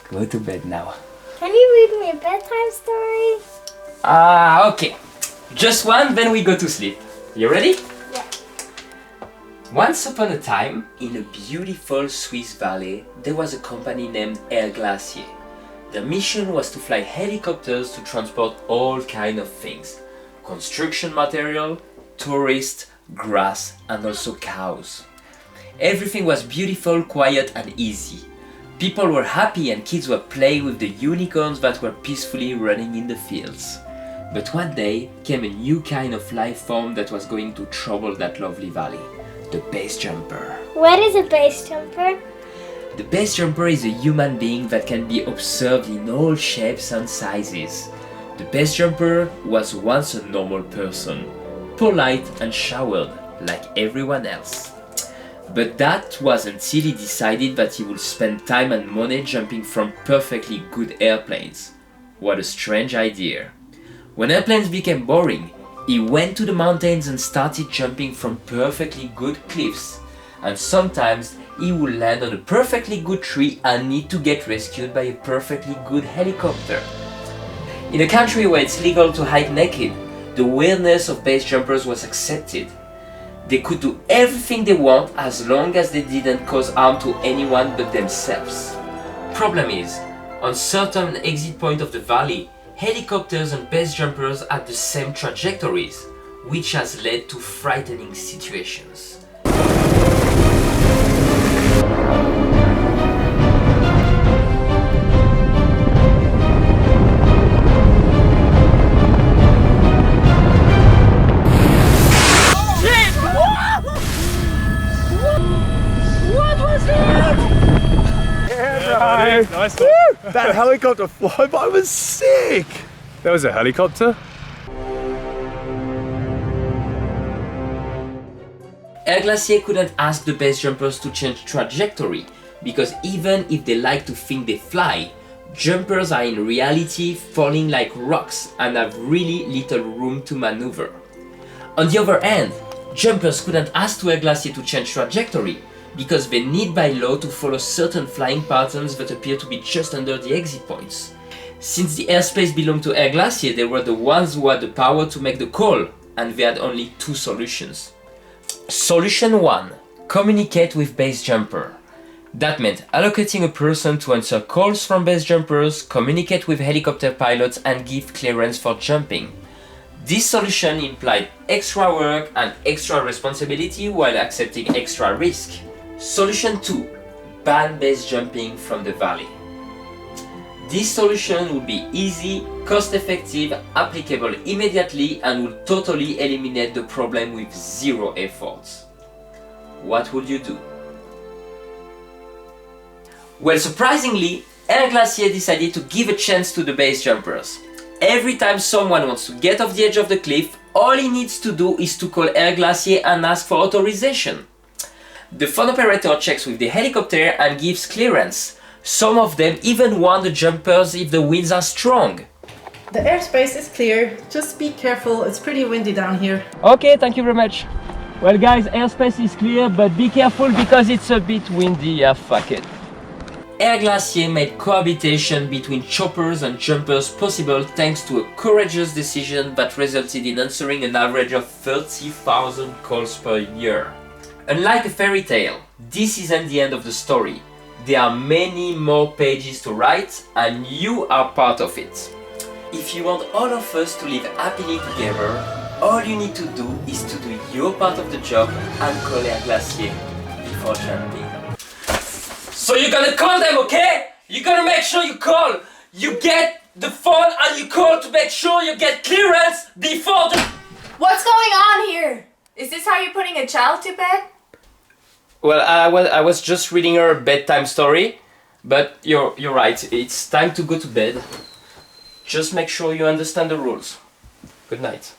Go to bed now. Can you read me a bedtime story? Okay. Just one, then we go to sleep. You ready? Yeah. Once upon a time, in a beautiful Swiss valley, there was a company named Air-Glaciers. Their mission was to fly helicopters to transport all kinds of things. Construction material, tourists, grass, and also cows. Everything was beautiful, quiet, and easy. People were happy and kids were playing with the unicorns that were peacefully running in the fields. But one day came a new kind of life form that was going to trouble that lovely valley. The Basejumper. What is a base jumper? The Basejumper is a human being that can be observed in all shapes and sizes. The Basejumper was once a normal person, polite and showered like everyone else. But that was until he decided that he would spend time and money jumping from perfectly good airplanes. What a strange idea. When airplanes became boring, he went to the mountains and started jumping from perfectly good cliffs. And sometimes he would land on a perfectly good tree and need to get rescued by a perfectly good helicopter. In a country where it's legal to hike naked, the weirdness of base jumpers was accepted. They could do everything they want as long as they didn't cause harm to anyone but themselves. Problem is, on certain exit points of the valley, helicopters and base jumpers had the same trajectories, which has led to frightening situations. Nice. That helicopter flyby was sick! That was a helicopter? Air-Glaciers couldn't ask the base jumpers to change trajectory, because even if they like to think they fly, jumpers are in reality falling like rocks and have really little room to maneuver. On the other hand, jumpers couldn't ask to Air-Glaciers to change trajectory, because they need by law to follow certain flying patterns that appear to be just under the exit points. Since the airspace belonged to Air-Glaciers, they were the ones who had the power to make the call, and they had only two solutions. Solution 1. Communicate with base jumper. That meant allocating a person to answer calls from base jumpers, communicate with helicopter pilots, and give clearance for jumping. This solution implied extra work and extra responsibility while accepting extra risk. Solution 2. Ban base jumping from the valley. This solution would be easy, cost-effective, applicable immediately, and would totally eliminate the problem with zero effort. What would you do? Well, surprisingly, Air-Glaciers decided to give a chance to the base jumpers. Every time someone wants to get off the edge of the cliff, all he needs to do is to call Air-Glaciers and ask for authorization. The phone operator checks with the helicopter and gives clearance. Some of them even warn the jumpers if the winds are strong. The airspace is clear, just be careful, it's pretty windy down here. Okay, thank you very much. Well guys, airspace is clear, but be careful because it's a bit windy, fuck it. Air-Glaciers made cohabitation between choppers and jumpers possible thanks to a courageous decision that resulted in answering an average of 30,000 calls per year. Unlike a fairy tale, this isn't the end of the story. There are many more pages to write, and you are part of it. If you want all of us to live happily together, all you need to do is to do your part of the job and call Air-Glaciers before jumping. So you're gonna call them, okay? You're gonna make sure you call. You get the phone and you call to make sure you get clearance before the... What's going on here? Is this how you're putting a child to bed? Well, I was just reading her a bedtime story, but you're right, it's time to go to bed. Just make sure you understand the rules. Good night.